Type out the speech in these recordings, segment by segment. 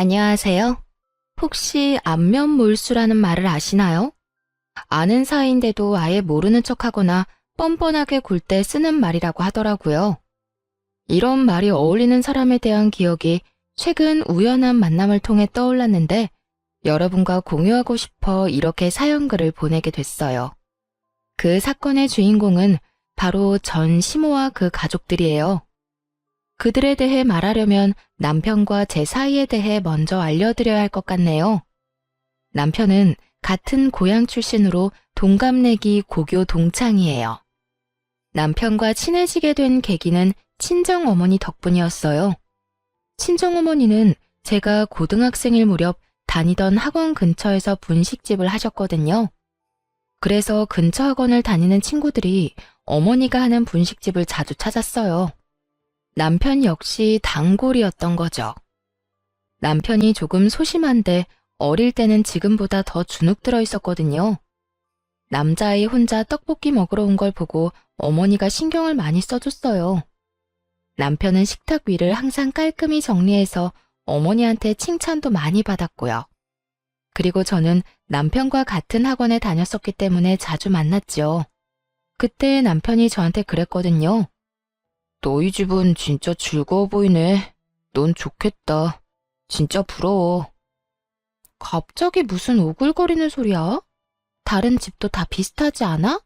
안녕하세요. 혹시 안면몰수라는 말을 아시나요? 아는 사이인데도 아예 모르는 척하거나 뻔뻔하게 굴 때 쓰는 말이라고 하더라고요. 이런 말이 어울리는 사람에 대한 기억이 최근 우연한 만남을 통해 떠올랐는데 여러분과 공유하고 싶어 이렇게 사연글을 보내게 됐어요. 그 사건의 주인공은 바로 전 시모와 그 가족들이에요. 그들에 대해 말하려면 남편과 제 사이에 대해 먼저 알려드려야 할 것 같네요. 남편은 같은 고향 출신으로 동갑내기 고교 동창이에요. 남편과 친해지게 된 계기는 친정어머니 덕분이었어요. 친정어머니는 제가 고등학생일 무렵 다니던 학원 근처에서 분식집을 하셨거든요. 그래서 근처 학원을 다니는 친구들이 어머니가 하는 분식집을 자주 찾았어요. 남편 역시 단골이었던 거죠. 남편이 조금 소심한데 어릴 때는 지금보다 더 주눅 들어 있었거든요. 남자아이 혼자 떡볶이 먹으러 온 걸 보고 어머니가 신경을 많이 써줬어요. 남편은 식탁 위를 항상 깔끔히 정리해서 어머니한테 칭찬도 많이 받았고요. 그리고 저는 남편과 같은 학원에 다녔었기 때문에 자주 만났죠. 그때 남편이 저한테 그랬거든요. 너희 집은 진짜 즐거워 보이네. 넌 좋겠다. 진짜 부러워. 갑자기 무슨 오글거리는 소리야? 다른 집도 다 비슷하지 않아?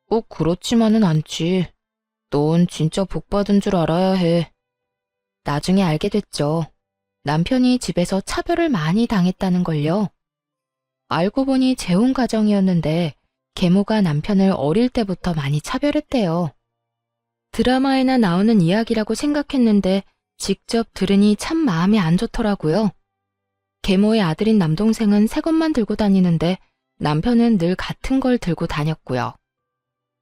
꼭 그렇지만은 않지. 넌 진짜 복 받은 줄 알아야 해. 나중에 알게 됐죠. 남편이 집에서 차별을 많이 당했다는 걸요. 알고 보니 재혼 가정이었는데 계모가 남편을 어릴 때부터 많이 차별했대요. 드라마에나 나오는 이야기라고 생각했는데 직접 들으니 참 마음이 안 좋더라고요. 계모의 아들인 남동생은 새 것만 들고 다니는데 남편은 늘 같은 걸 들고 다녔고요.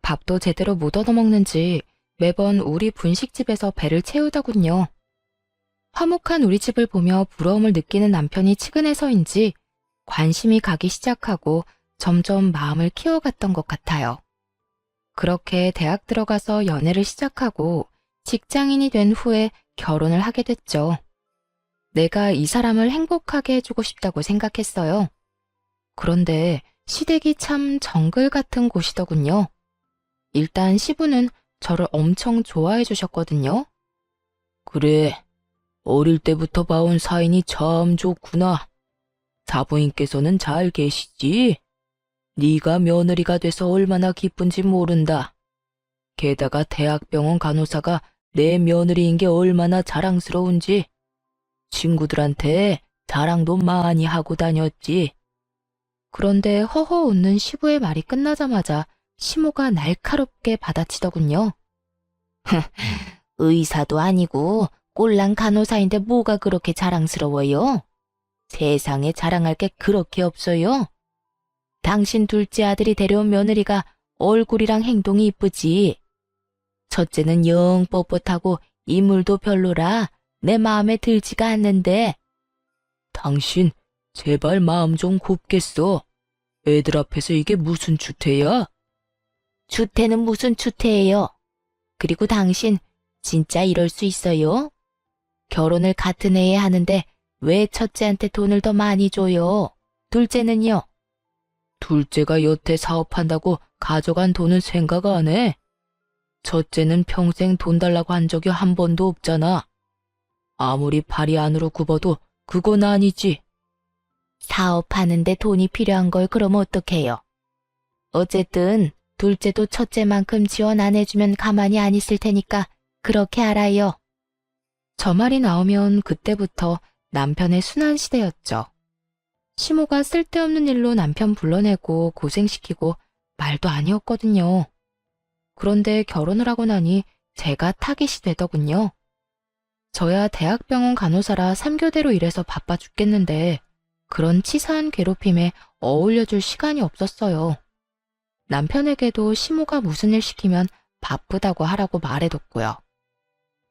밥도 제대로 못 얻어먹는지 매번 우리 분식집에서 배를 채우더군요. 화목한 우리 집을 보며 부러움을 느끼는 남편이 측은해서인지 관심이 가기 시작하고 점점 마음을 키워갔던 것 같아요. 그렇게 대학 들어가서 연애를 시작하고 직장인이 된 후에 결혼을 하게 됐죠. 내가 이 사람을 행복하게 해주고 싶다고 생각했어요. 그런데 시댁이 참 정글 같은 곳이더군요. 일단 시부는 저를 엄청 좋아해 주셨거든요. 그래, 어릴 때부터 봐온 사인이 참 좋구나. 사부인께서는 잘 계시지? 네가 며느리가 돼서 얼마나 기쁜지 모른다. 게다가 대학병원 간호사가 내 며느리인 게 얼마나 자랑스러운지 친구들한테 자랑도 많이 하고 다녔지. 그런데 허허 웃는 시부의 말이 끝나자마자 시모가 날카롭게 받아치더군요. 의사도 아니고 꼴랑 간호사인데 뭐가 그렇게 자랑스러워요? 세상에 자랑할 게 그렇게 없어요. 당신 둘째 아들이 데려온 며느리가 얼굴이랑 행동이 이쁘지. 첫째는 영 뻣뻣하고 인물도 별로라 내 마음에 들지가 않는데. 당신 제발 마음 좀 곱겠어. 애들 앞에서 이게 무슨 추태야? 추태는 무슨 추태예요? 그리고 당신 진짜 이럴 수 있어요? 결혼을 같은 해에 하는데 왜 첫째한테 돈을 더 많이 줘요? 둘째는요? 둘째가 여태 사업한다고 가져간 돈은 생각 안 해. 첫째는 평생 돈 달라고 한 적이 한 번도 없잖아. 아무리 발이 안으로 굽어도 그건 아니지. 사업하는데 돈이 필요한 걸 그럼 어떡해요? 어쨌든 둘째도 첫째만큼 지원 안 해주면 가만히 안 있을 테니까 그렇게 알아요. 저 말이 나오면 그때부터 남편의 순환 시대였죠. 시모가 쓸데없는 일로 남편 불러내고 고생시키고 말도 아니었거든요. 그런데 결혼을 하고 나니 제가 타깃이 되더군요. 저야 대학병원 간호사라 3교대로 일해서 바빠 죽겠는데 그런 치사한 괴롭힘에 어울려줄 시간이 없었어요. 남편에게도 시모가 무슨 일 시키면 바쁘다고 하라고 말해뒀고요.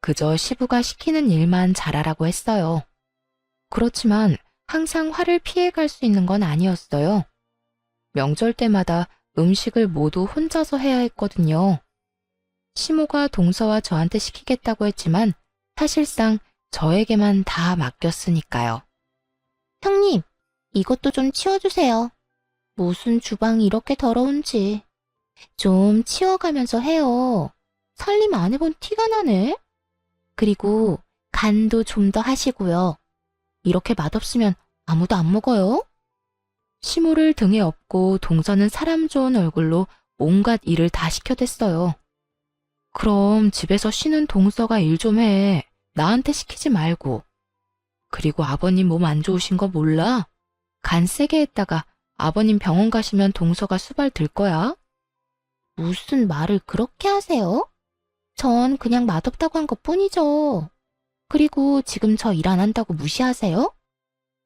그저 시부가 시키는 일만 잘하라고 했어요. 그렇지만 항상 화를 피해갈 수 있는 건 아니었어요. 명절 때마다 음식을 모두 혼자서 해야 했거든요. 시모가 동서와 저한테 시키겠다고 했지만 사실상 저에게만 다 맡겼으니까요. 형님, 이것도 좀 치워주세요. 무슨 주방이 이렇게 더러운지. 좀 치워가면서 해요. 살림 안 해본 티가 나네. 그리고 간도 좀 더 하시고요. 이렇게 맛없으면 아무도 안 먹어요. 시모를 등에 업고 동서는 사람 좋은 얼굴로 온갖 일을 다 시켜댔어요. 그럼 집에서 쉬는 동서가 일 좀 해. 나한테 시키지 말고. 그리고 아버님 몸 안 좋으신 거 몰라? 간 세게 했다가 아버님 병원 가시면 동서가 수발 들 거야. 무슨 말을 그렇게 하세요? 전 그냥 맛없다고 한 것뿐이죠. 그리고 지금 저 일 안 한다고 무시하세요?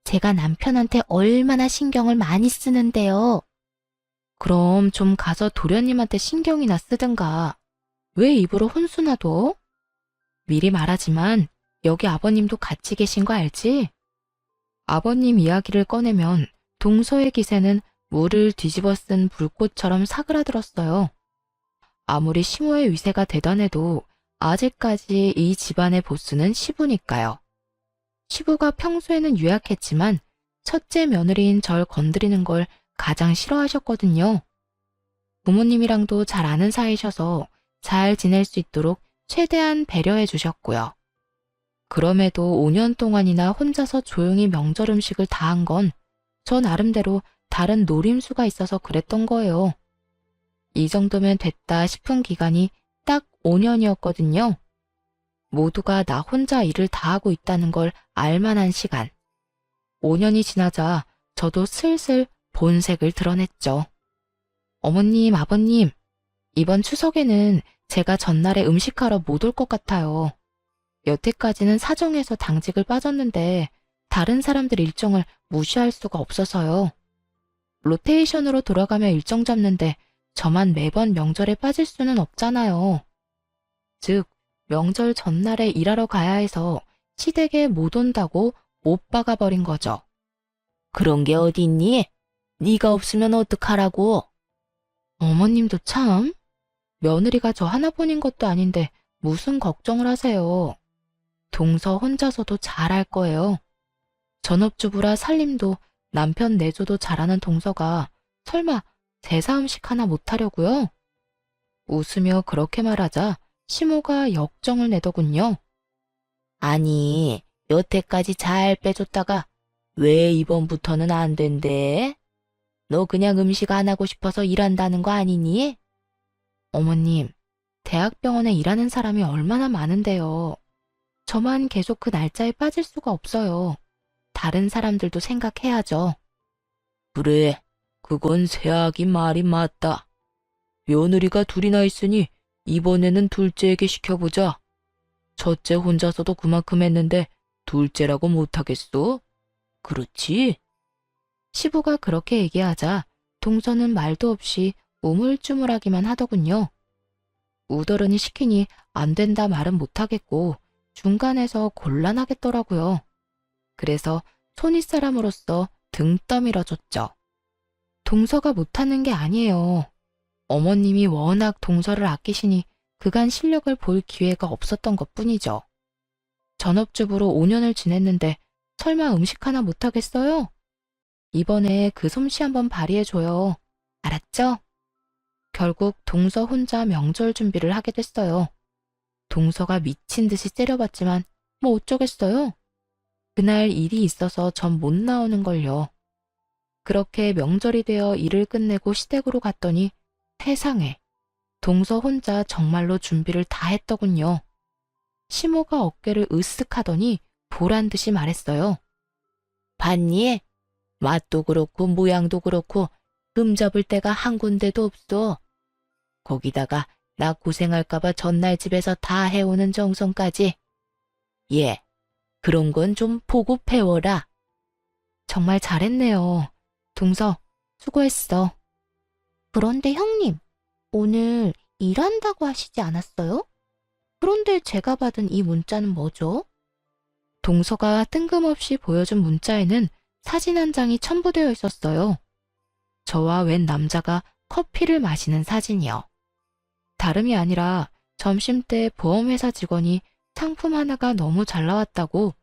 제가 남편한테 얼마나 신경을 많이 쓰는데요. 그럼 좀 가서 도련님한테 신경이나 쓰든가. 왜 입으로 혼수나 둬? 미리 말하지만 여기 아버님도 같이 계신 거 알지? 아버님 이야기를 꺼내면 동서의 기세는 물을 뒤집어 쓴 불꽃처럼 사그라들었어요. 아무리 시모의 위세가 대단해도 아직까지 이 집안의 보스는 시부니까요. 시부가 평소에는 유약했지만 첫째 며느리인 절 건드리는 걸 가장 싫어하셨거든요. 부모님이랑도 잘 아는 사이셔서 잘 지낼 수 있도록 최대한 배려해 주셨고요. 그럼에도 5년 동안이나 혼자서 조용히 명절 음식을 다 한 건 저 나름대로 다른 노림수가 있어서 그랬던 거예요. 이 정도면 됐다 싶은 기간이 딱 5년이었거든요. 모두가 나 혼자 일을 다 하고 있다는 걸 알만한 시간. 5년이 지나자 저도 슬슬 본색을 드러냈죠. 어머님, 아버님, 이번 추석에는 제가 전날에 음식하러 못 올 것 같아요. 여태까지는 사정해서 당직을 빠졌는데 다른 사람들 일정을 무시할 수가 없어서요. 로테이션으로 돌아가며 일정 잡는데 저만 매번 명절에 빠질 수는 없잖아요. 즉, 명절 전날에 일하러 가야 해서 시댁에 못 온다고 못 박아버린 거죠. 그런 게 어딨니? 네가 없으면 어떡하라고? 어머님도 참, 며느리가 저 하나뿐인 것도 아닌데 무슨 걱정을 하세요. 동서 혼자서도 잘할 거예요. 전업주부라 살림도 남편 내조도 잘하는 동서가 설마 제사 음식 하나 못하려고요? 웃으며 그렇게 말하자 시모가 역정을 내더군요. 아니, 여태까지 잘 빼줬다가 왜 이번부터는 안 된대? 너 그냥 음식 안 하고 싶어서 일한다는 거 아니니? 어머님, 대학병원에 일하는 사람이 얼마나 많은데요. 저만 계속 그 날짜에 빠질 수가 없어요. 다른 사람들도 생각해야죠. 그래, 그건 새아기 말이 맞다. 며느리가 둘이나 있으니 이번에는 둘째에게 시켜보자. 첫째 혼자서도 그만큼 했는데 둘째라고 못하겠어? 그렇지? 시부가 그렇게 얘기하자 동서는 말도 없이 우물쭈물하기만 하더군요. 우더른이 시키니 안 된다 말은 못하겠고 중간에서 곤란하겠더라고요. 그래서 손윗사람으로서 등 떠밀어줬죠. 동서가 못하는 게 아니에요. 어머님이 워낙 동서를 아끼시니 그간 실력을 볼 기회가 없었던 것뿐이죠. 전업주부로 5년을 지냈는데 설마 음식 하나 못하겠어요? 이번에 그 솜씨 한번 발휘해줘요. 알았죠? 결국 동서 혼자 명절 준비를 하게 됐어요. 동서가 미친 듯이 째려봤지만 뭐 어쩌겠어요? 그날 일이 있어서 전 못 나오는 걸요. 그렇게 명절이 되어 일을 끝내고 시댁으로 갔더니 세상에 동서 혼자 정말로 준비를 다 했더군요. 시모가 어깨를 으쓱 하더니 보란 듯이 말했어요. 봤니? 맛도 그렇고 모양도 그렇고 금 잡을 데가 한 군데도 없어. 거기다가 나 고생할까봐 전날 집에서 다 해오는 정성까지. 예, 그런 건 좀 보고 배워라. 정말 잘했네요. 동서, 수고했어. 그런데 형님, 오늘 일한다고 하시지 않았어요? 그런데 제가 받은 이 문자는 뭐죠? 동서가 뜬금없이 보여준 문자에는 사진 한 장이 첨부되어 있었어요. 저와 웬 남자가 커피를 마시는 사진이요. 다름이 아니라 점심때 보험회사 직원이 상품 하나가 너무 잘 나왔다고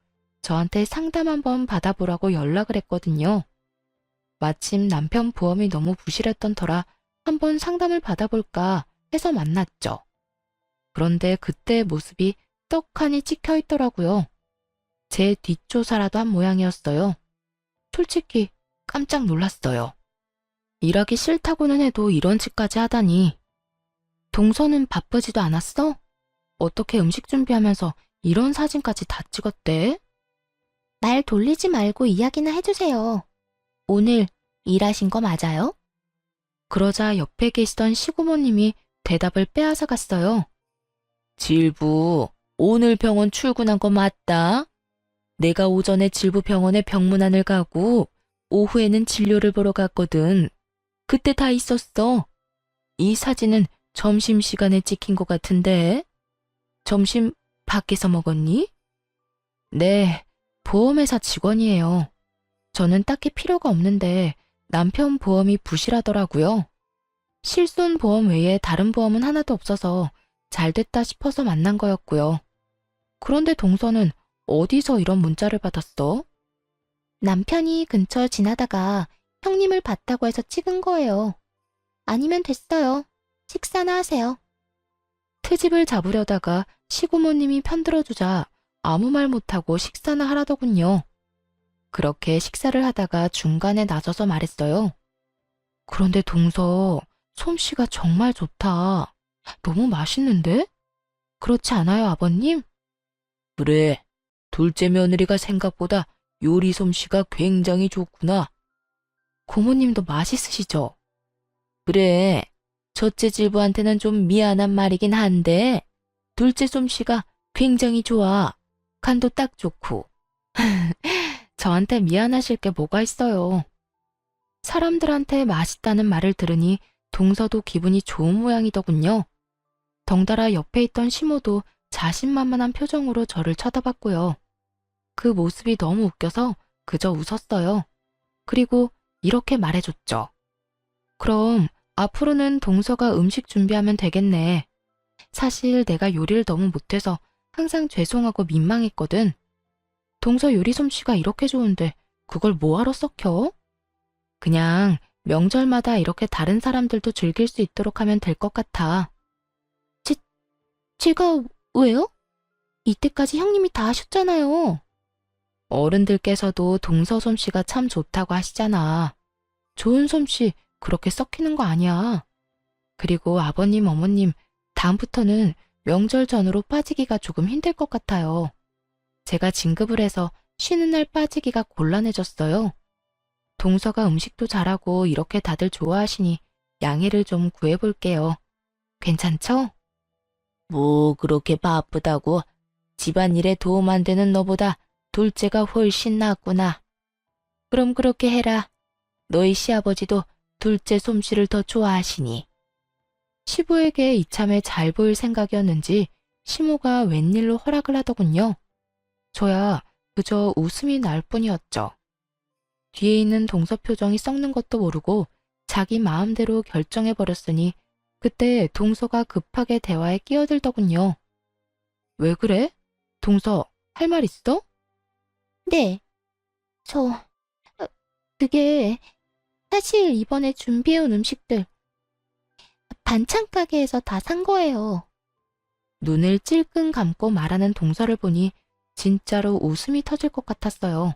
저한테 상담 한번 받아보라고 연락을 했거든요. 마침 남편 보험이 너무 부실했던 터라 한번 상담을 받아볼까 해서 만났죠. 그런데 그때의 모습이 떡하니 찍혀 있더라고요. 제 뒷조사라도 한 모양이었어요. 솔직히 깜짝 놀랐어요. 일하기 싫다고는 해도 이런 짓까지 하다니. 동서는 바쁘지도 않았어? 어떻게 음식 준비하면서 이런 사진까지 다 찍었대? 말 돌리지 말고 이야기나 해주세요. 오늘 일하신 거 맞아요? 그러자 옆에 계시던 시고모님이 대답을 빼앗아 갔어요. 질부, 오늘 병원 출근한 거 맞다? 내가 오전에 질부 병원에 병문안을 가고 오후에는 진료를 보러 갔거든. 그때 다 있었어. 이 사진은 점심시간에 찍힌 것 같은데. 점심 밖에서 먹었니? 네, 보험회사 직원이에요. 저는 딱히 필요가 없는데 남편 보험이 부실하더라고요. 실손보험 외에 다른 보험은 하나도 없어서 잘 됐다 싶어서 만난 거였고요. 그런데 동서는 어디서 이런 문자를 받았어? 남편이 근처 지나다가 형님을 봤다고 해서 찍은 거예요. 아니면 됐어요. 식사나 하세요. 트집을 잡으려다가 시고모님이 편들어주자 아무 말 못하고 식사나 하라더군요. 그렇게 식사를 하다가 중간에 나서서 말했어요. 그런데 동서, 솜씨가 정말 좋다. 너무 맛있는데? 그렇지 않아요, 아버님? 그래, 둘째 며느리가 생각보다 요리 솜씨가 굉장히 좋구나. 고모님도 맛있으시죠? 그래, 첫째 질부한테는 좀 미안한 말이긴 한데 둘째 솜씨가 굉장히 좋아. 간도 딱 좋고. 저한테 미안하실 게 뭐가 있어요. 사람들한테 맛있다는 말을 들으니 동서도 기분이 좋은 모양이더군요. 덩달아 옆에 있던 시모도 자신만만한 표정으로 저를 쳐다봤고요. 그 모습이 너무 웃겨서 그저 웃었어요. 그리고 이렇게 말해줬죠. 그럼 앞으로는 동서가 음식 준비하면 되겠네. 사실 내가 요리를 너무 못해서 항상 죄송하고 민망했거든. 동서 요리 솜씨가 이렇게 좋은데 그걸 뭐하러 썩혀? 그냥 명절마다 이렇게 다른 사람들도 즐길 수 있도록 하면 될 것 같아. 제가 왜요? 이때까지 형님이 다 하셨잖아요. 어른들께서도 동서 솜씨가 참 좋다고 하시잖아. 좋은 솜씨 그렇게 썩히는 거 아니야. 그리고 아버님, 어머님, 다음부터는 명절 전후로 빠지기가 조금 힘들 것 같아요. 제가 진급을 해서 쉬는 날 빠지기가 곤란해졌어요. 동서가 음식도 잘하고 이렇게 다들 좋아하시니 양해를 좀 구해볼게요. 괜찮죠? 뭐 그렇게 바쁘다고 집안일에 도움 안 되는 너보다 둘째가 훨씬 낫구나. 그럼 그렇게 해라. 너희 시아버지도 둘째 솜씨를 더 좋아하시니. 시부에게 이참에 잘 보일 생각이었는지 시모가 웬일로 허락을 하더군요. 저야 그저 웃음이 날 뿐이었죠. 뒤에 있는 동서 표정이 썩는 것도 모르고 자기 마음대로 결정해버렸으니 그때 동서가 급하게 대화에 끼어들더군요. 왜 그래? 동서, 할 말 있어? 네. 그게 사실 이번에 준비해온 음식들 반찬 가게에서 다 산 거예요. 눈을 찔끔 감고 말하는 동서를 보니 진짜로 웃음이 터질 것 같았어요.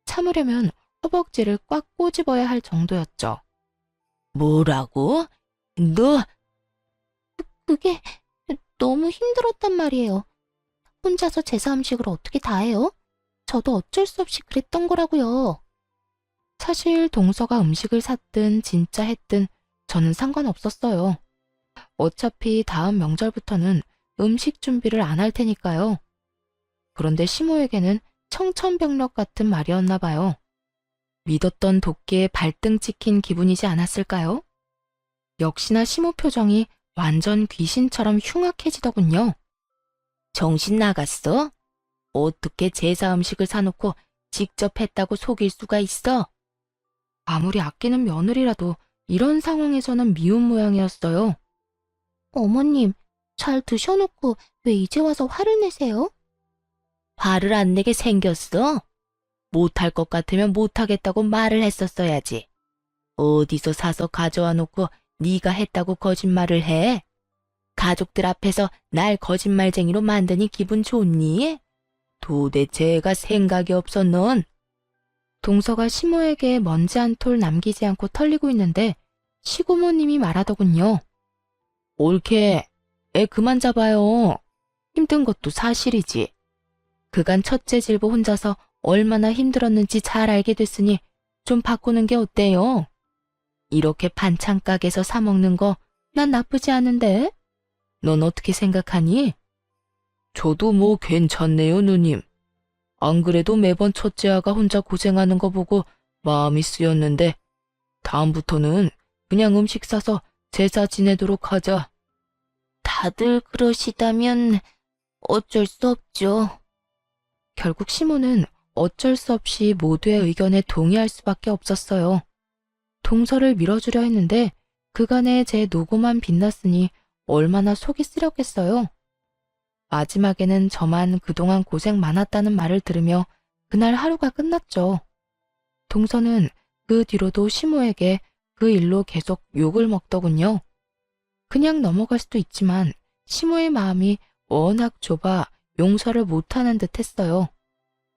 참으려면 허벅지를 꽉 꼬집어야 할 정도였죠. 뭐라고? 너? 그게 너무 힘들었단 말이에요. 혼자서 제사 음식을 어떻게 다 해요? 저도 어쩔 수 없이 그랬던 거라고요. 사실 동서가 음식을 샀든 진짜 했든 저는 상관없었어요. 어차피 다음 명절부터는 음식 준비를 안 할 테니까요. 그런데 시모에게는 청천벽력 같은 말이었나 봐요. 믿었던 도끼에 발등 찍힌 기분이지 않았을까요? 역시나 시모 표정이 완전 귀신처럼 흉악해지더군요. 정신 나갔어? 어떻게 제사 음식을 사놓고 직접 했다고 속일 수가 있어? 아무리 아끼는 며느리라도 이런 상황에서는 미운 모양이었어요. 어머님, 잘 드셔놓고 왜 이제 와서 화를 내세요? 화를 안 내게 생겼어? 못할 것 같으면 못하겠다고 말을 했었어야지. 어디서 사서 가져와 놓고 네가 했다고 거짓말을 해? 가족들 앞에서 날 거짓말쟁이로 만드니 기분 좋니? 도대체 애가 생각이 없어 넌? 동서가 시모에게 먼지 한 톨 남기지 않고 털리고 있는데 시고모님이 말하더군요. 옳게, 애 그만 잡아요. 힘든 것도 사실이지. 그간 첫째 질보 혼자서 얼마나 힘들었는지 잘 알게 됐으니 좀 바꾸는 게 어때요? 이렇게 반찬 가게에서 사 먹는 거 난 나쁘지 않은데? 넌 어떻게 생각하니? 저도 뭐 괜찮네요, 누님. 안 그래도 매번 첫째 아가 혼자 고생하는 거 보고 마음이 쓰였는데 다음부터는 그냥 음식 사서 제사 지내도록 하자. 다들 그러시다면 어쩔 수 없죠. 결국 시모는 어쩔 수 없이 모두의 의견에 동의할 수밖에 없었어요. 동서를 밀어주려 했는데 그간의 제 노고만 빛났으니 얼마나 속이 쓰렸겠어요. 마지막에는 저만 그동안 고생 많았다는 말을 들으며 그날 하루가 끝났죠. 동서는 그 뒤로도 시모에게 그 일로 계속 욕을 먹더군요. 그냥 넘어갈 수도 있지만 시모의 마음이 워낙 좁아 용서를 못하는 듯 했어요.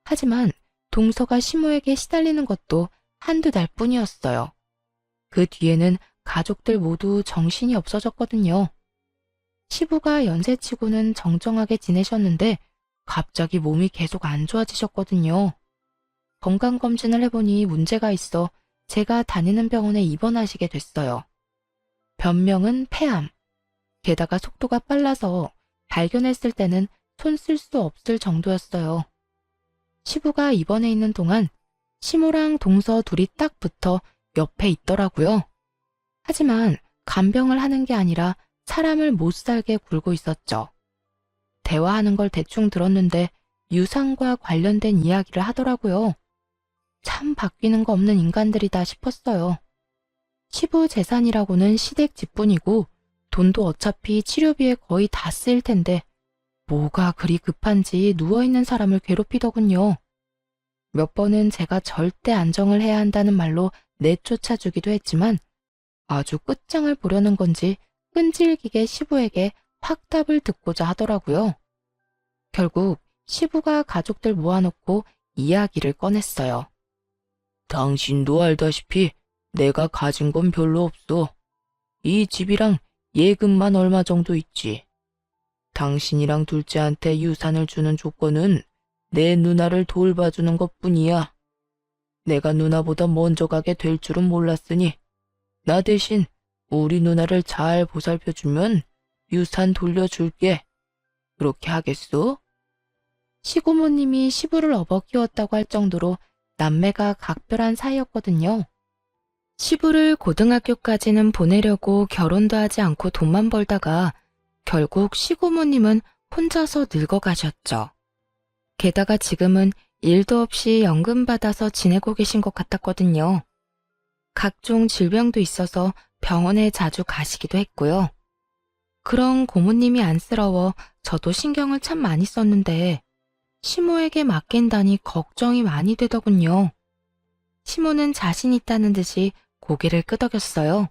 하지만 동서가 시모에게 시달리는 것도 한두 달 뿐이었어요. 그 뒤에는 가족들 모두 정신이 없어졌거든요. 시부가 연세치고는 정정하게 지내셨는데 갑자기 몸이 계속 안 좋아지셨거든요. 건강검진을 해보니 문제가 있어 제가 다니는 병원에 입원하시게 됐어요. 변명은 폐암. 게다가 속도가 빨라서 발견했을 때는 손 쓸 수 없을 정도였어요. 시부가 입원해 있는 동안 시모랑 동서 둘이 딱 붙어 옆에 있더라고요. 하지만 간병을 하는 게 아니라 사람을 못 살게 굴고 있었죠. 대화하는 걸 대충 들었는데 유산과 관련된 이야기를 하더라고요. 참 바뀌는 거 없는 인간들이다 싶었어요. 시부 재산이라고는 시댁 집뿐이고 돈도 어차피 치료비에 거의 다 쓰일 텐데 뭐가 그리 급한지 누워있는 사람을 괴롭히더군요. 몇 번은 제가 절대 안정을 해야 한다는 말로 내쫓아주기도 했지만 아주 끝장을 보려는 건지 끈질기게 시부에게 확답을 듣고자 하더라고요. 결국 시부가 가족들 모아놓고 이야기를 꺼냈어요. 당신도 알다시피 내가 가진 건 별로 없어. 이 집이랑 예금만 얼마 정도 있지. 당신이랑 둘째한테 유산을 주는 조건은 내 누나를 돌봐주는 것뿐이야. 내가 누나보다 먼저 가게 될 줄은 몰랐으니 나 대신 우리 누나를 잘 보살펴주면 유산 돌려줄게. 그렇게 하겠소? 시고모님이 시부를 업어 키웠다고 할 정도로 남매가 각별한 사이였거든요. 시부를 고등학교까지는 보내려고 결혼도 하지 않고 돈만 벌다가 결국 시고모님은 혼자서 늙어가셨죠. 게다가 지금은 일도 없이 연금 받아서 지내고 계신 것 같았거든요. 각종 질병도 있어서 병원에 자주 가시기도 했고요. 그런 고모님이 안쓰러워 저도 신경을 참 많이 썼는데 시모에게 맡긴다니 걱정이 많이 되더군요. 시모는 자신 있다는 듯이 고개를 끄덕였어요.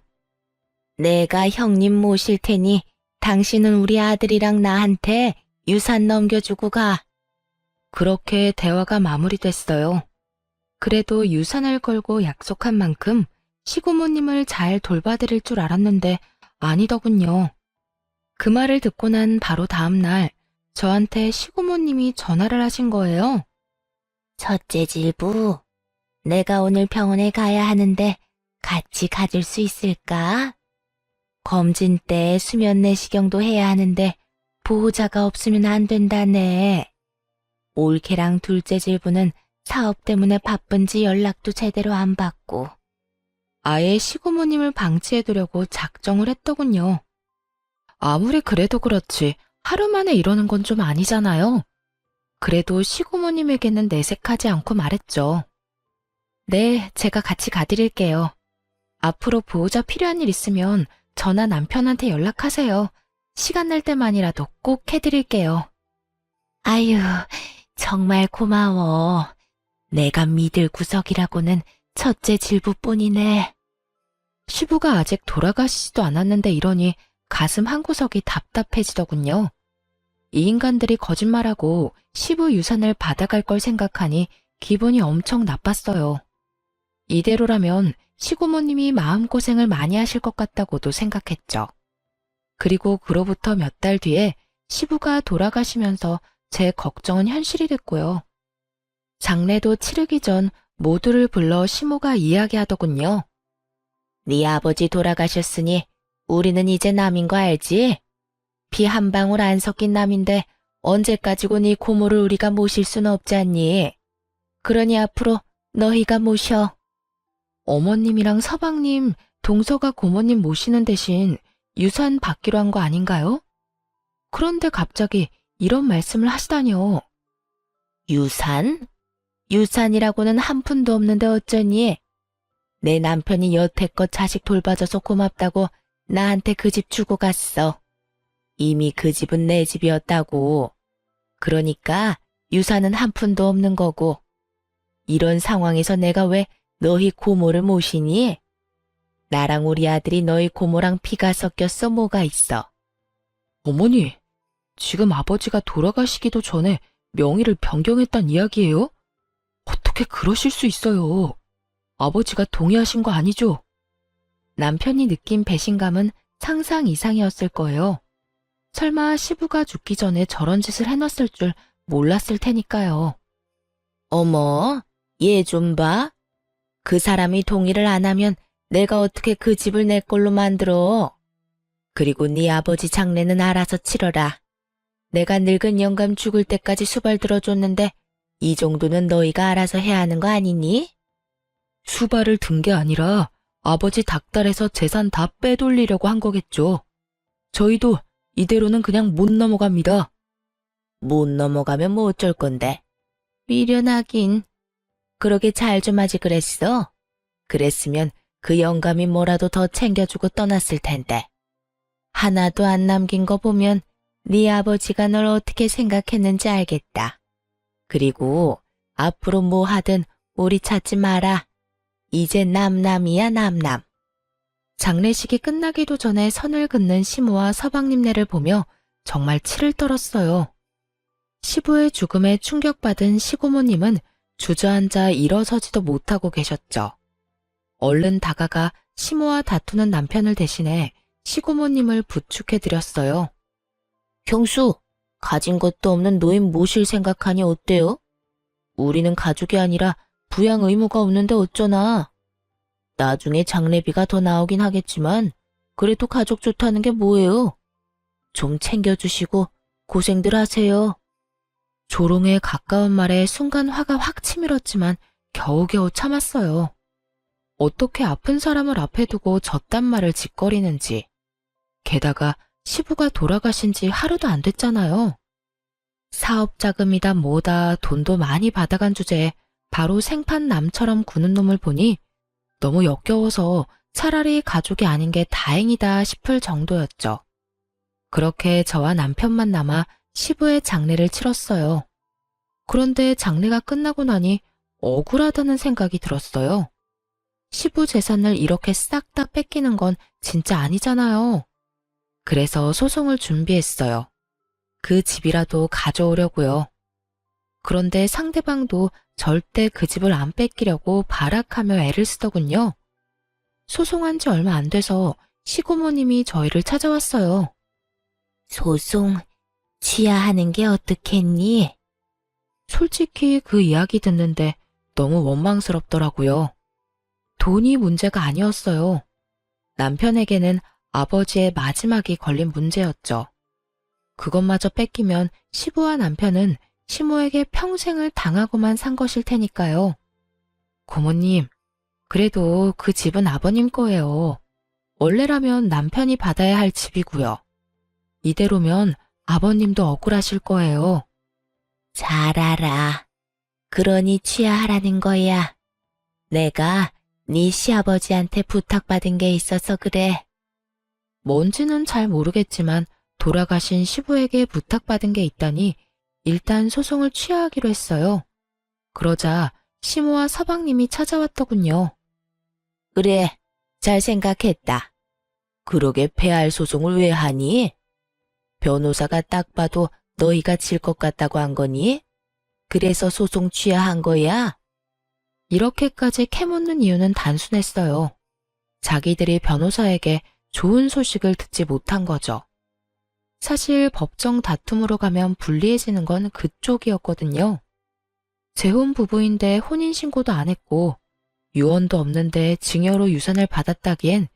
내가 형님 모실 테니 당신은 우리 아들이랑 나한테 유산 넘겨주고 가. 그렇게 대화가 마무리됐어요. 그래도 유산을 걸고 약속한 만큼 시고모님을 잘 돌봐드릴 줄 알았는데 아니더군요. 그 말을 듣고 난 바로 다음 날 저한테 시고모님이 전화를 하신 거예요. 첫째 질부, 내가 오늘 병원에 가야 하는데 같이 가줄 수 있을까? 검진 때 수면 내시경도 해야 하는데 보호자가 없으면 안 된다네. 올케랑 둘째 질부는 사업 때문에 바쁜지 연락도 제대로 안 받고. 아예 시고모님을 방치해두려고 작정을 했더군요. 아무리 그래도 그렇지 하루 만에 이러는 건 좀 아니잖아요. 그래도 시고모님에게는 내색하지 않고 말했죠. 네, 제가 같이 가드릴게요. 앞으로 보호자 필요한 일 있으면 저나 남편한테 연락하세요. 시간 날 때만이라도 꼭 해드릴게요. 아유, 정말 고마워. 내가 믿을 구석이라고는 첫째 질부뿐이네. 시부가 아직 돌아가시지도 않았는데 이러니 가슴 한구석이 답답해지더군요. 이 인간들이 거짓말하고 시부 유산을 받아갈 걸 생각하니 기분이 엄청 나빴어요. 이대로라면 시고모님이 마음고생을 많이 하실 것 같다고도 생각했죠. 그리고 그로부터 몇 달 뒤에 시부가 돌아가시면서 제 걱정은 현실이 됐고요. 장례도 치르기 전 모두를 불러 시모가 이야기하더군요. 네 아버지 돌아가셨으니 우리는 이제 남인 거 알지? 피 한 방울 안 섞인 남인데 언제까지고 네 고모를 우리가 모실 수는 없지 않니? 그러니 앞으로 너희가 모셔. 어머님이랑 서방님, 동서가 고모님 모시는 대신 유산 받기로 한 거 아닌가요? 그런데 갑자기 이런 말씀을 하시다니요. 유산? 유산이라고는 한 푼도 없는데 어쩌니? 내 남편이 여태껏 자식 돌봐줘서 고맙다고 나한테 그 집 주고 갔어. 이미 그 집은 내 집이었다고. 그러니까 유산은 한 푼도 없는 거고. 이런 상황에서 내가 왜 너희 고모를 모시니? 나랑 우리 아들이 너희 고모랑 피가 섞였어 뭐가 있어? 어머니, 지금 아버지가 돌아가시기도 전에 명의를 변경했단 이야기예요? 어떻게 그러실 수 있어요? 아버지가 동의하신 거 아니죠? 남편이 느낀 배신감은 상상 이상이었을 거예요. 설마 시부가 죽기 전에 저런 짓을 해놨을 줄 몰랐을 테니까요. 어머, 얘 좀 봐. 그 사람이 동의를 안 하면 내가 어떻게 그 집을 내 걸로 만들어. 그리고 네 아버지 장례는 알아서 치러라. 내가 늙은 영감 죽을 때까지 수발 들어줬는데 이 정도는 너희가 알아서 해야 하는 거 아니니? 수발을 든 게 아니라 아버지 닭달에서 재산 다 빼돌리려고 한 거겠죠. 저희도 이대로는 그냥 못 넘어갑니다. 못 넘어가면 뭐 어쩔 건데. 미련하긴. 그러게 잘 좀 하지 그랬어. 그랬으면 그 영감이 뭐라도 더 챙겨주고 떠났을 텐데. 하나도 안 남긴 거 보면 네 아버지가 널 어떻게 생각했는지 알겠다. 그리고 앞으로 뭐 하든 우리 찾지 마라. 이제 남남이야 남남. 장례식이 끝나기도 전에 선을 긋는 시모와 서방님네를 보며 정말 치를 떨었어요. 시부의 죽음에 충격받은 시고모님은 주저앉아 일어서지도 못하고 계셨죠. 얼른 다가가 시모와 다투는 남편을 대신해 시고모님을 부축해드렸어요. 경수, 가진 것도 없는 노인 모실 생각하니 어때요? 우리는 가족이 아니라 부양 의무가 없는데 어쩌나. 나중에 장례비가 더 나오긴 하겠지만 그래도 가족 좋다는 게 뭐예요? 좀 챙겨주시고 고생들 하세요. 조롱에 가까운 말에 순간 화가 확 치밀었지만 겨우겨우 참았어요. 어떻게 아픈 사람을 앞에 두고 저딴 말을 짓거리는지. 게다가 시부가 돌아가신 지 하루도 안 됐잖아요. 사업 자금이다 뭐다 돈도 많이 받아간 주제에 바로 생판 남처럼 구는 놈을 보니 너무 역겨워서 차라리 가족이 아닌 게 다행이다 싶을 정도였죠. 그렇게 저와 남편만 남아 시부의 장례를 치렀어요. 그런데 장례가 끝나고 나니 억울하다는 생각이 들었어요. 시부 재산을 이렇게 싹 다 뺏기는 건 진짜 아니잖아요. 그래서 소송을 준비했어요. 그 집이라도 가져오려고요. 그런데 상대방도 절대 그 집을 안 뺏기려고 발악하며 애를 쓰더군요. 소송한 지 얼마 안 돼서 시고모님이 저희를 찾아왔어요. 소송 취하하는 게 어떻겠니? 솔직히 그 이야기 듣는데 너무 원망스럽더라고요. 돈이 문제가 아니었어요. 남편에게는 아버지의 마지막이 걸린 문제였죠. 그것마저 뺏기면 시부와 남편은 시모에게 평생을 당하고만 산 것일 테니까요. 고모님, 그래도 그 집은 아버님 거예요. 원래라면 남편이 받아야 할 집이고요. 이대로면 아버님도 억울하실 거예요. 잘 알아. 그러니 취하하라는 거야. 내가 네 시아버지한테 부탁받은 게 있어서 그래. 뭔지는 잘 모르겠지만 돌아가신 시부에게 부탁받은 게 있다니 일단 소송을 취하하기로 했어요. 그러자 시모와 서방님이 찾아왔더군요. 그래, 잘 생각했다. 그러게 패할 소송을 왜 하니? 변호사가 딱 봐도 너희가 질 것 같다고 한 거니? 그래서 소송 취하한 거야? 이렇게까지 캐묻는 이유는 단순했어요. 자기들이 변호사에게 좋은 소식을 듣지 못한 거죠. 사실 법정 다툼으로 가면 불리해지는 건 그쪽이었거든요. 재혼 부부인데 혼인신고도 안 했고 유언도 없는데 증여로 유산을 받았다기엔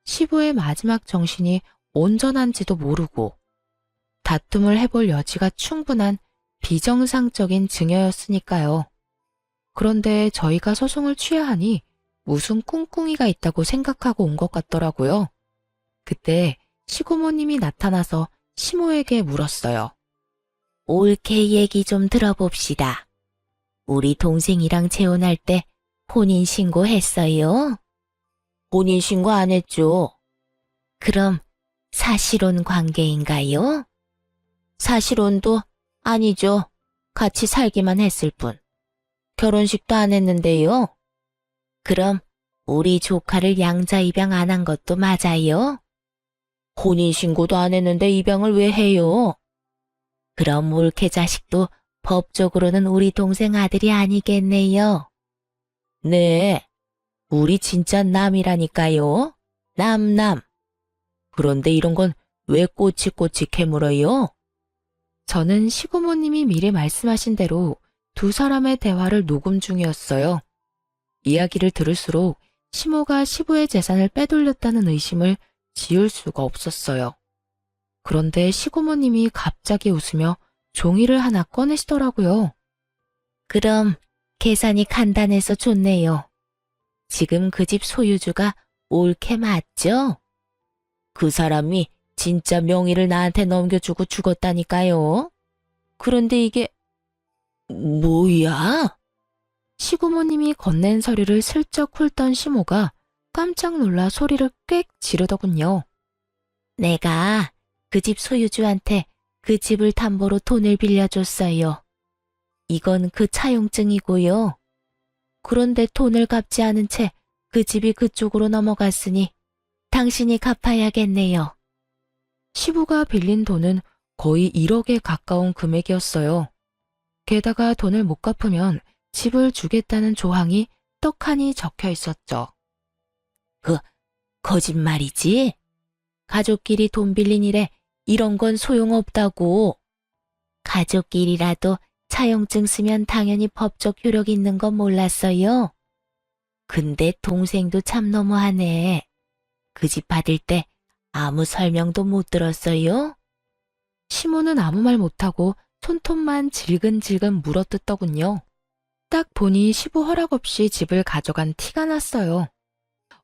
시부의 마지막 정신이 온전한지도 모르고 다툼을 해볼 여지가 충분한 비정상적인 증여였으니까요. 그런데 저희가 소송을 취하하니 무슨 꿍꿍이가 있다고 생각하고 온 것 같더라고요. 그때 시고모님이 나타나서 시모에게 물었어요. 올케 얘기 좀 들어봅시다. 우리 동생이랑 재혼할 때 혼인신고 했어요? 혼인신고 안 했죠. 그럼 사실혼 관계인가요? 사실혼도 아니죠. 같이 살기만 했을 뿐. 결혼식도 안 했는데요. 그럼 우리 조카를 양자 입양 안 한 것도 맞아요? 혼인신고도 안 했는데 입양을 왜 해요? 그럼 올케 자식도 법적으로는 우리 동생 아들이 아니겠네요. 네, 우리 진짜 남이라니까요. 남남. 그런데 이런 건 왜 꼬치꼬치 캐물어요? 저는 시고모님이 미리 말씀하신 대로 두 사람의 대화를 녹음 중이었어요. 이야기를 들을수록 시모가 시부의 재산을 빼돌렸다는 의심을 지울 수가 없었어요. 그런데 시고모님이 갑자기 웃으며 종이를 하나 꺼내시더라고요. 그럼 계산이 간단해서 좋네요. 지금 그 집 소유주가 올케 맞죠? 그 사람이 진짜 명의를 나한테 넘겨주고 죽었다니까요. 그런데 이게 뭐야? 시고모님이 건넨 서류를 슬쩍 훑던 시모가 깜짝 놀라 소리를 꽥 지르더군요. 내가 그 집 소유주한테 그 집을 담보로 돈을 빌려줬어요. 이건 그 차용증이고요. 그런데 돈을 갚지 않은 채 그 집이 그쪽으로 넘어갔으니 당신이 갚아야겠네요. 시부가 빌린 돈은 거의 1억에 가까운 금액이었어요. 게다가 돈을 못 갚으면 집을 주겠다는 조항이 떡하니 적혀 있었죠. 거짓말이지? 가족끼리 돈 빌린 일에 이런 건 소용없다고. 가족끼리라도 차용증 쓰면 당연히 법적 효력 있는 건 몰랐어요. 근데 동생도 참 너무하네. 그 집 받을 때 아무 설명도 못 들었어요? 시모는 아무 말 못하고 손톱만 질근질근 물어뜯더군요. 딱 보니 시부 허락 없이 집을 가져간 티가 났어요.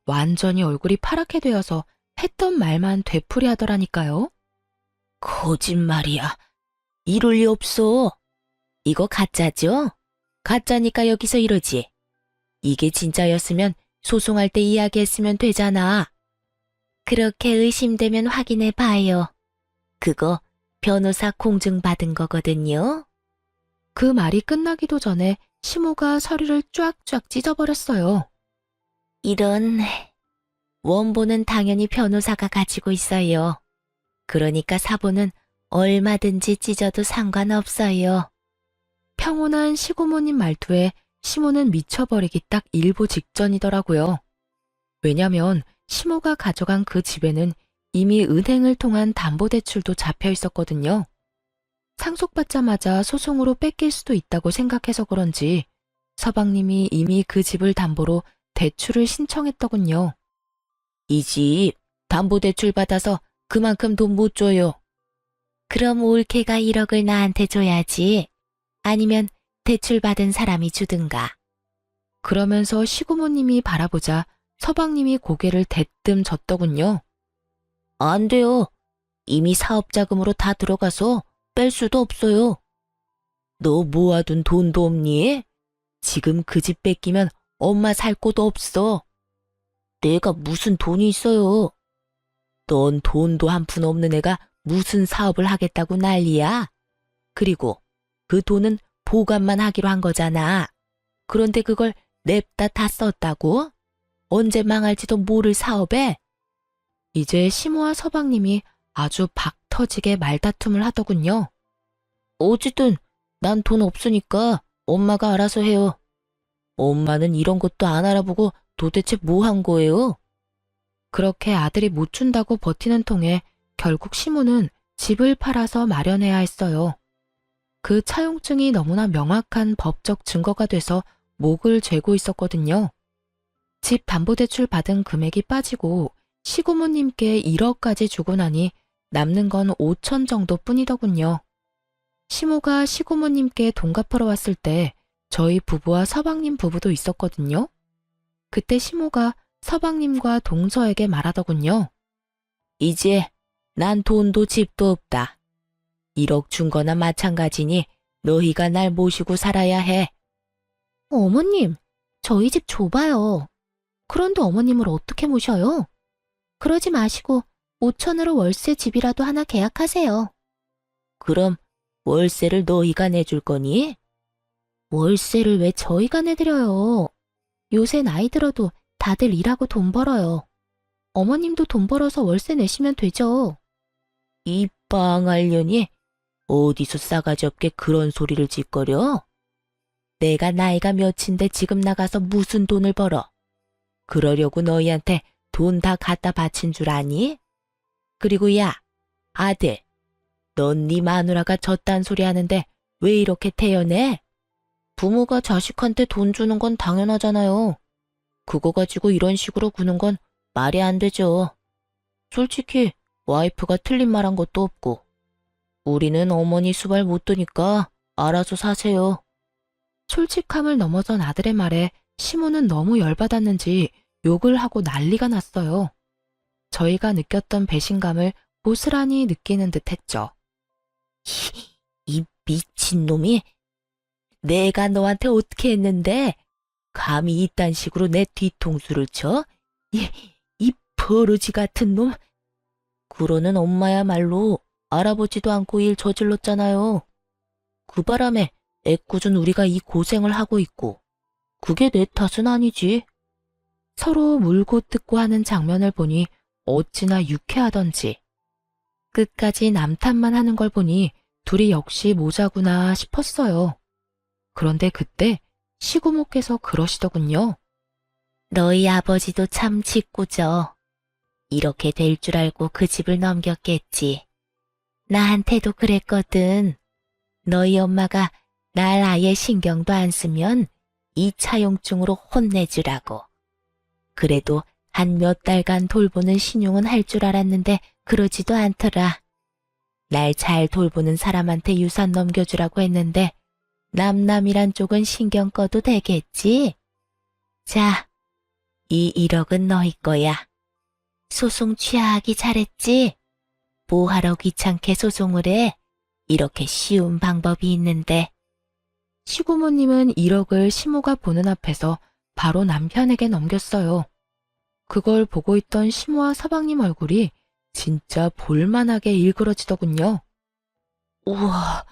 완전히 얼굴이 파랗게 되어서 했던 말만 되풀이하더라니까요. 거짓말이야. 이럴 리 없어. 이거 가짜죠? 가짜니까 여기서 이러지. 이게 진짜였으면 소송할 때 이야기했으면 되잖아. 그렇게 의심되면 확인해 봐요. 그거 변호사 공증 받은 거거든요. 그 말이 끝나기도 전에 시모가 서류를 쫙쫙 찢어버렸어요. 이런, 원본은 당연히 변호사가 가지고 있어요. 그러니까 사본은 얼마든지 찢어도 상관없어요. 평온한 시고모님 말투에 시모는 미쳐버리기 딱 일보 직전이더라고요. 왜냐면 시모가 가져간 그 집에는 이미 은행을 통한 담보대출도 잡혀 있었거든요. 상속받자마자 소송으로 뺏길 수도 있다고 생각해서 그런지 서방님이 이미 그 집을 담보로 대출을 신청했더군요. 이 집 담보대출 받아서 그만큼 돈 못 줘요. 그럼 올케가 1억을 나한테 줘야지. 아니면 대출 받은 사람이 주든가. 그러면서 시고모님이 바라보자 서방님이 고개를 대뜸 젓더군요. 안 돼요. 이미 사업자금으로 다 들어가서 뺄 수도 없어요. 너 모아둔 돈도 없니? 지금 그 집 뺏기면 엄마 살 곳도 없어. 내가 무슨 돈이 있어요. 넌 돈도 한 푼 없는 애가 무슨 사업을 하겠다고 난리야? 그리고 그 돈은 보관만 하기로 한 거잖아. 그런데 그걸 냅다 다 썼다고? 언제 망할지도 모를 사업에? 이제 시모와 서방님이 아주 박 터지게 말다툼을 하더군요. 어쨌든 난 돈 없으니까 엄마가 알아서 해요. 엄마는 이런 것도 안 알아보고 도대체 뭐 한 거예요? 그렇게 아들이 못 준다고 버티는 통에 결국 시모는 집을 팔아서 마련해야 했어요. 그 차용증이 너무나 명확한 법적 증거가 돼서 목을 죄고 있었거든요. 집 담보대출 받은 금액이 빠지고 시고모님께 1억까지 주고 나니 남는 건 5천 정도 뿐이더군요. 시모가 시고모님께 돈 갚으러 왔을 때 저희 부부와 서방님 부부도 있었거든요. 그때 시모가 서방님과 동서에게 말하더군요. 이제 난 돈도 집도 없다. 1억 준 거나 마찬가지니 너희가 날 모시고 살아야 해. 어머님, 저희 집 좁아요. 그런데 어머님을 어떻게 모셔요? 그러지 마시고 5천으로 월세 집이라도 하나 계약하세요. 그럼 월세를 너희가 내줄 거니? 월세를 왜 저희가 내드려요? 요새 나이 들어도 다들 일하고 돈 벌어요. 어머님도 돈 벌어서 월세 내시면 되죠. 이 빵알년이 어디서 싸가지 없게 그런 소리를 짓거려? 내가 나이가 몇인데 지금 나가서 무슨 돈을 벌어? 그러려고 너희한테 돈 다 갖다 바친 줄 아니? 그리고 야, 아들, 넌 네 마누라가 졌단 소리 하는데 왜 이렇게 태연해? 부모가 자식한테 돈 주는 건 당연하잖아요. 그거 가지고 이런 식으로 구는 건 말이 안 되죠. 솔직히 와이프가 틀린 말 한 것도 없고 우리는 어머니 수발 못 두니까 알아서 사세요. 솔직함을 넘어선 아들의 말에 시모는 너무 열받았는지 욕을 하고 난리가 났어요. 저희가 느꼈던 배신감을 고스란히 느끼는 듯 했죠. 이 미친놈이 내가 너한테 어떻게 했는데 감히 이딴 식으로 내 뒤통수를 쳐? 이 버러지 같은 놈. 그러는 엄마야말로 알아보지도 않고 일 저질렀잖아요. 그 바람에 애꿎은 우리가 이 고생을 하고 있고 그게 내 탓은 아니지. 서로 물고 뜯고 하는 장면을 보니 어찌나 유쾌하던지. 끝까지 남 탓만 하는 걸 보니 둘이 역시 모자구나 싶었어요. 그런데 그때 시고모께서 그러시더군요. 너희 아버지도 참 짓궂어. 이렇게 될 줄 알고 그 집을 넘겼겠지. 나한테도 그랬거든. 너희 엄마가 날 아예 신경도 안 쓰면 이 차용증으로 혼내주라고. 그래도 한 몇 달간 돌보는 신용은 할 줄 알았는데 그러지도 않더라. 날 잘 돌보는 사람한테 유산 넘겨주라고 했는데 남남이란 쪽은 신경 꺼도 되겠지? 자, 이 1억은 너희 거야. 소송 취하하기 잘했지? 뭐하러 귀찮게 소송을 해? 이렇게 쉬운 방법이 있는데. 시고모님은 1억을 시모가 보는 앞에서 바로 남편에게 넘겼어요. 그걸 보고 있던 시모와 서방님 얼굴이 진짜 볼만하게 일그러지더군요. 우와,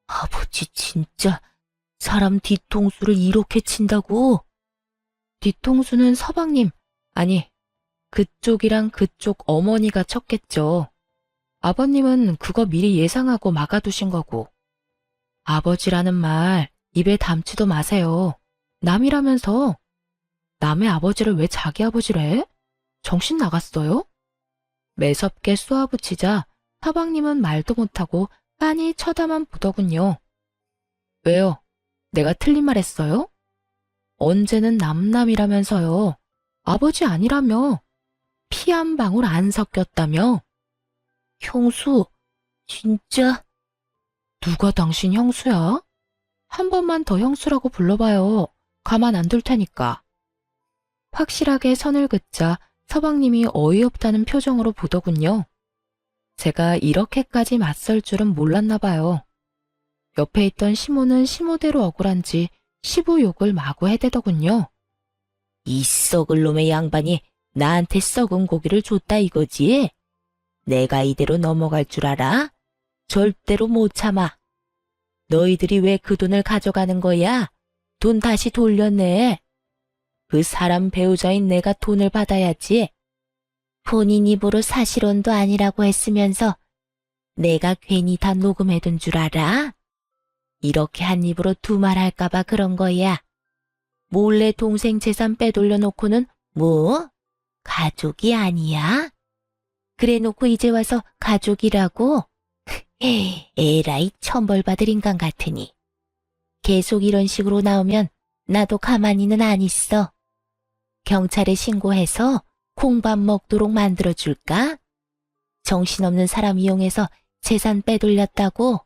아버지 진짜 사람 뒤통수를 이렇게 친다고? 뒤통수는 서방님, 아니, 그쪽이랑 그쪽 어머니가 쳤겠죠. 아버님은 그거 미리 예상하고 막아두신 거고. 아버지라는 말 입에 담지도 마세요. 남이라면서. 남의 아버지를 왜 자기 아버지래? 정신 나갔어요? 매섭게 쏘아붙이자 서방님은 말도 못하고 빤히 쳐다만 보더군요. 왜요? 내가 틀린 말 했어요? 언제는 남남이라면서요. 아버지 아니라며. 피 한 방울 안 섞였다며. 형수, 진짜? 누가 당신 형수야? 한 번만 더 형수라고 불러봐요. 가만 안 둘 테니까. 확실하게 선을 긋자 서방님이 어이없다는 표정으로 보더군요. 제가 이렇게까지 맞설 줄은 몰랐나 봐요. 옆에 있던 시모는 시모대로 억울한지 시부 욕을 마구 해대더군요. 이 썩을 놈의 양반이 나한테 썩은 고기를 줬다 이거지? 내가 이대로 넘어갈 줄 알아? 절대로 못 참아. 너희들이 왜 그 돈을 가져가는 거야? 돈 다시 돌려내. 그 사람 배우자인 내가 돈을 받아야지. 본인 입으로 사실혼도 아니라고 했으면서 내가 괜히 다 녹음해둔 줄 알아? 이렇게 한 입으로 두 말 할까봐 그런 거야. 몰래 동생 재산 빼돌려 놓고는 뭐? 가족이 아니야? 그래 놓고 이제 와서 가족이라고? 에라이 천벌받을 인간 같으니. 계속 이런 식으로 나오면 나도 가만히는 안 있어. 경찰에 신고해서 콩밥 먹도록 만들어줄까? 정신없는 사람 이용해서 재산 빼돌렸다고?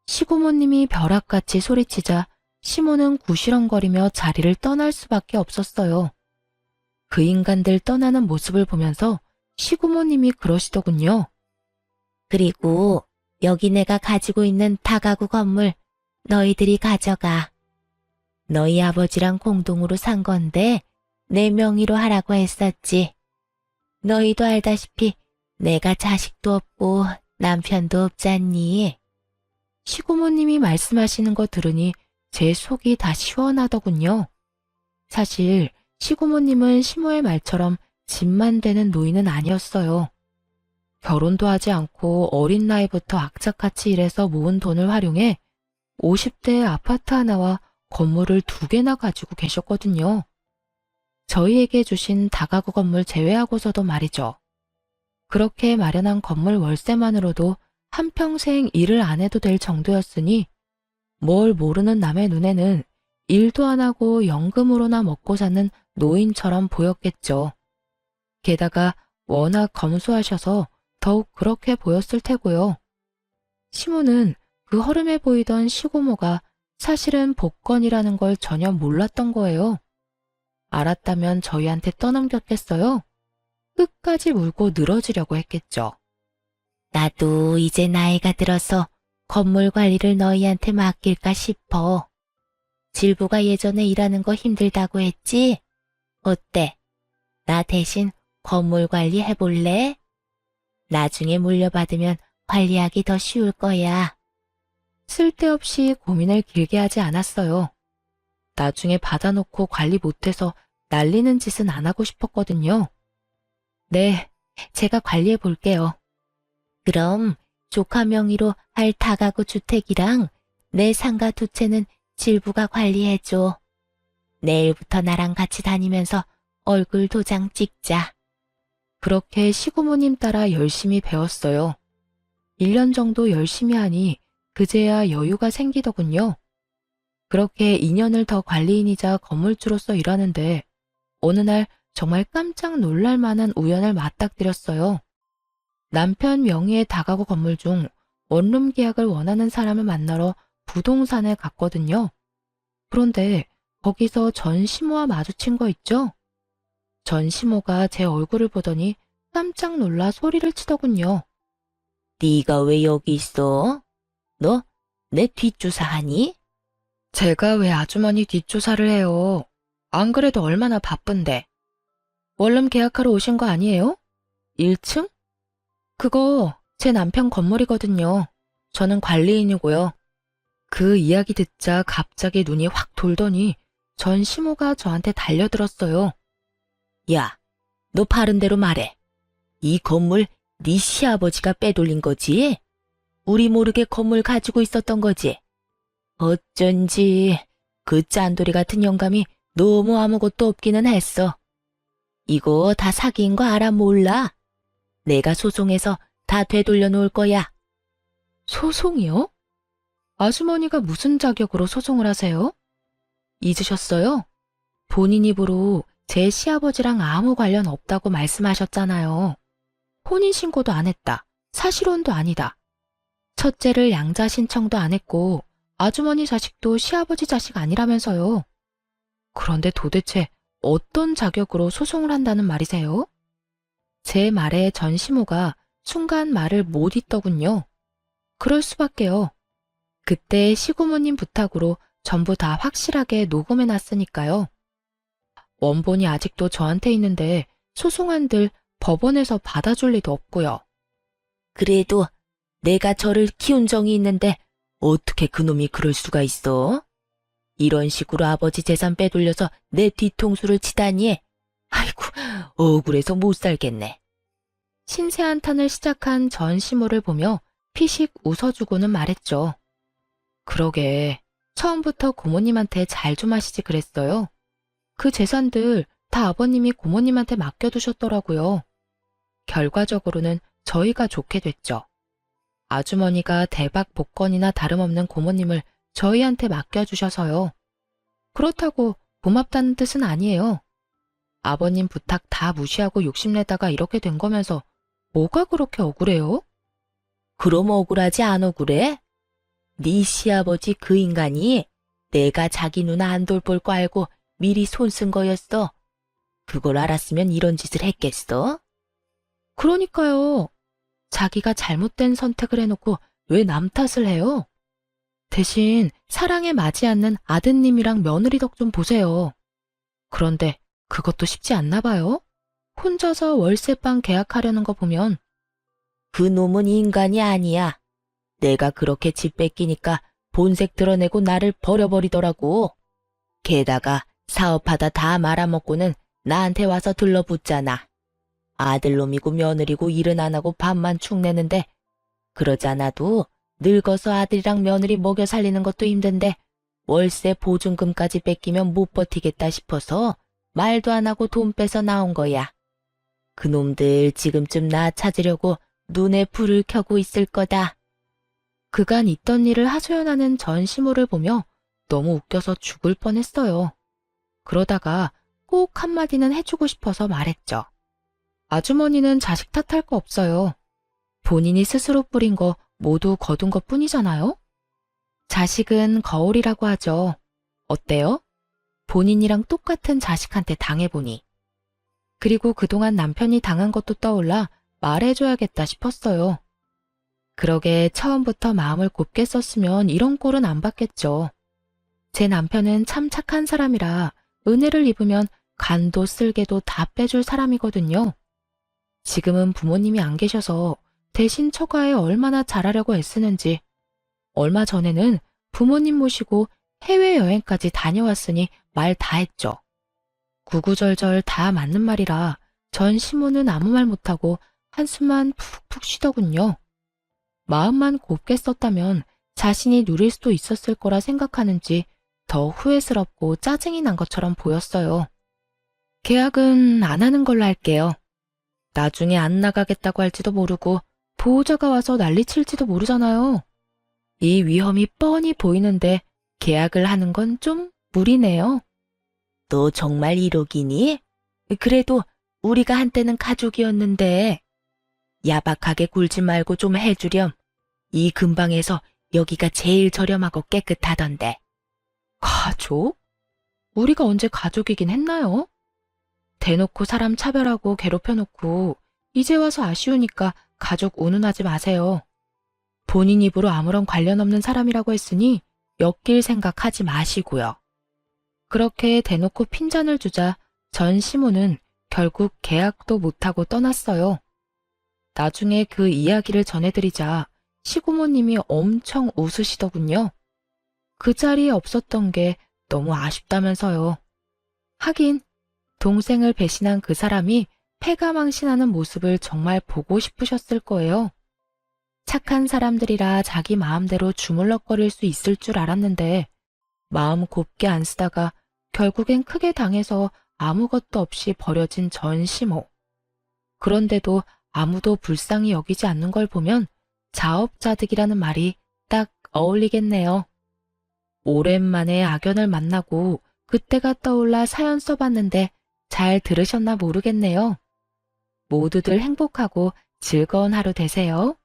시고모님이 벼락같이 소리치자 시모는 구시렁거리며 자리를 떠날 수밖에 없었어요. 그 인간들 떠나는 모습을 보면서 시고모님이 그러시더군요. 그리고 여기 내가 가지고 있는 다가구 건물 너희들이 가져가. 너희 아버지랑 공동으로 산 건데 내 명의로 하라고 했었지. 너희도 알다시피 내가 자식도 없고 남편도 없잖니. 시고모님이 말씀하시는 거 들으니 제 속이 다 시원하더군요. 사실 시고모님은 시모의 말처럼 집만 되는 노인은 아니었어요. 결혼도 하지 않고 어린 나이부터 악착같이 일해서 모은 돈을 활용해 50대의 아파트 하나와 건물을 2개나 가지고 계셨거든요. 저희에게 주신 다가구 건물 제외하고서도 말이죠. 그렇게 마련한 건물 월세만으로도 한평생 일을 안 해도 될 정도였으니 뭘 모르는 남의 눈에는 일도 안 하고 연금으로나 먹고 사는 노인처럼 보였겠죠. 게다가 워낙 검소하셔서 더욱 그렇게 보였을 테고요. 시모는 그 허름해 보이던 시고모가 사실은 복권이라는 걸 전혀 몰랐던 거예요. 알았다면 저희한테 떠넘겼겠어요? 끝까지 물고 늘어지려고 했겠죠. 나도 이제 나이가 들어서 건물 관리를 너희한테 맡길까 싶어. 질부가 예전에 일하는 거 힘들다고 했지? 어때? 나 대신 건물 관리 해볼래? 나중에 물려받으면 관리하기 더 쉬울 거야. 쓸데없이 고민을 길게 하지 않았어요. 나중에 받아놓고 관리 못해서 날리는 짓은 안 하고 싶었거든요. 네, 제가 관리해 볼게요. 그럼 조카 명의로 할 다가구 주택이랑 내 상가 2채는 질부가 관리해줘. 내일부터 나랑 같이 다니면서 얼굴 도장 찍자. 그렇게 시고모님 따라 열심히 배웠어요. 1년 정도 열심히 하니 그제야 여유가 생기더군요. 그렇게 2년을 더 관리인이자 건물주로서 일하는데 어느 날 정말 깜짝 놀랄 만한 우연을 맞닥뜨렸어요. 남편 명의의 다가구 건물 중 원룸 계약을 원하는 사람을 만나러 부동산에 갔거든요. 그런데 거기서 전 시모와 마주친 거 있죠? 전 시모가 제 얼굴을 보더니 깜짝 놀라 소리를 치더군요. 네가 왜 여기 있어? 너 내 뒷조사하니? 제가 왜 아주머니 뒷조사를 해요? 안 그래도 얼마나 바쁜데. 원룸 계약하러 오신 거 아니에요? 1층? 그거 제 남편 건물이거든요. 저는 관리인이고요. 그 이야기 듣자 갑자기 눈이 확 돌더니 전 시모가 저한테 달려들었어요. 야, 너 바른 대로 말해. 이 건물 네 시아버지가 빼돌린 거지? 우리 모르게 건물 가지고 있었던 거지? 어쩐지 그 짠돌이 같은 영감이 너무 아무것도 없기는 했어. 이거 다 사기인 거 알아 몰라? 내가 소송해서 다 되돌려 놓을 거야. 소송이요? 아주머니가 무슨 자격으로 소송을 하세요? 잊으셨어요? 본인 입으로 제 시아버지랑 아무 관련 없다고 말씀하셨잖아요. 혼인신고도 안 했다. 사실혼도 아니다. 첫째를 양자 신청도 안 했고 아주머니 자식도 시아버지 자식 아니라면서요. 그런데 도대체 어떤 자격으로 소송을 한다는 말이세요? 제 말에 전 시모가 순간 말을 못 잇더군요. 그럴 수밖에요. 그때 시고모님 부탁으로 전부 다 확실하게 녹음해놨으니까요. 원본이 아직도 저한테 있는데 소송한들 법원에서 받아줄 리도 없고요. 그래도 내가 저를 키운 정이 있는데 어떻게 그놈이 그럴 수가 있어? 이런 식으로 아버지 재산 빼돌려서 내 뒤통수를 치다니. 아이고, 억울해서 못 살겠네. 신세 한탄을 시작한 전시모를 보며 피식 웃어주고는 말했죠. 그러게, 처음부터 고모님한테 잘 좀 하시지 그랬어요. 그 재산들 다 아버님이 고모님한테 맡겨두셨더라고요. 결과적으로는 저희가 좋게 됐죠. 아주머니가 대박 복권이나 다름없는 고모님을 저희한테 맡겨주셔서요. 그렇다고 고맙다는 뜻은 아니에요. 아버님 부탁 다 무시하고 욕심내다가 이렇게 된 거면서 뭐가 그렇게 억울해요? 그럼 억울하지 안 억울해? 네 시아버지 그 인간이 내가 자기 누나 안 돌볼 거 알고 미리 손 쓴 거였어. 그걸 알았으면 이런 짓을 했겠어? 그러니까요. 자기가 잘못된 선택을 해놓고 왜 남 탓을 해요? 대신 사랑에 맞지 않는 아드님이랑 며느리 덕 좀 보세요. 그런데 그것도 쉽지 않나 봐요. 혼자서 월세방 계약하려는 거 보면. 그 놈은 인간이 아니야. 내가 그렇게 집 뺏기니까 본색 드러내고 나를 버려버리더라고. 게다가 사업하다 다 말아먹고는 나한테 와서 들러붙잖아. 아들놈이고 며느리고 일은 안 하고 밥만 축내는데 그러지 않아도 늙어서 아들이랑 며느리 먹여 살리는 것도 힘든데 월세 보증금까지 뺏기면 못 버티겠다 싶어서 말도 안 하고 돈 빼서 나온 거야. 그놈들 지금쯤 나 찾으려고 눈에 불을 켜고 있을 거다. 그간 있던 일을 하소연하는 전시모를 보며 너무 웃겨서 죽을 뻔했어요. 그러다가 꼭 한마디는 해주고 싶어서 말했죠. 아주머니는 자식 탓할 거 없어요. 본인이 스스로 뿌린 거 모두 거둔 것 뿐이잖아요? 자식은 거울이라고 하죠. 어때요? 본인이랑 똑같은 자식한테 당해보니. 그리고 그동안 남편이 당한 것도 떠올라 말해줘야겠다 싶었어요. 그러게 처음부터 마음을 곱게 썼으면 이런 꼴은 안 받겠죠. 제 남편은 참 착한 사람이라 은혜를 입으면 간도 쓸개도 다 빼줄 사람이거든요. 지금은 부모님이 안 계셔서 대신 처가에 얼마나 잘하려고 애쓰는지. 얼마 전에는 부모님 모시고 해외여행까지 다녀왔으니 말 다 했죠. 구구절절 다 맞는 말이라 전 시모는 아무 말 못하고 한숨만 푹푹 쉬더군요. 마음만 곱게 썼다면 자신이 누릴 수도 있었을 거라 생각하는지 더 후회스럽고 짜증이 난 것처럼 보였어요. 계약은 안 하는 걸로 할게요. 나중에 안 나가겠다고 할지도 모르고 보호자가 와서 난리칠지도 모르잖아요. 이 위험이 뻔히 보이는데 계약을 하는 건 좀 무리네요. 너 정말 1억이니? 그래도 우리가 한때는 가족이었는데. 야박하게 굴지 말고 좀 해주렴. 이 근방에서 여기가 제일 저렴하고 깨끗하던데. 가족? 우리가 언제 가족이긴 했나요? 대놓고 사람 차별하고 괴롭혀놓고 이제 와서 아쉬우니까 가족 운운하지 마세요. 본인 입으로 아무런 관련 없는 사람이라고 했으니 엮일 생각하지 마시고요. 그렇게 대놓고 핀잔을 주자 전 시모는 결국 계약도 못하고 떠났어요. 나중에 그 이야기를 전해드리자 시고모님이 엄청 웃으시더군요. 그 자리에 없었던 게 너무 아쉽다면서요. 하긴 동생을 배신한 그 사람이 패가망신하는 모습을 정말 보고 싶으셨을 거예요. 착한 사람들이라 자기 마음대로 주물럭거릴 수 있을 줄 알았는데 마음 곱게 안 쓰다가 결국엔 크게 당해서 아무것도 없이 버려진 전시모. 그런데도 아무도 불쌍히 여기지 않는 걸 보면 자업자득이라는 말이 딱 어울리겠네요. 오랜만에 악연을 만나고 그때가 떠올라 사연 써봤는데 잘 들으셨나 모르겠네요. 모두들 행복하고 즐거운 하루 되세요.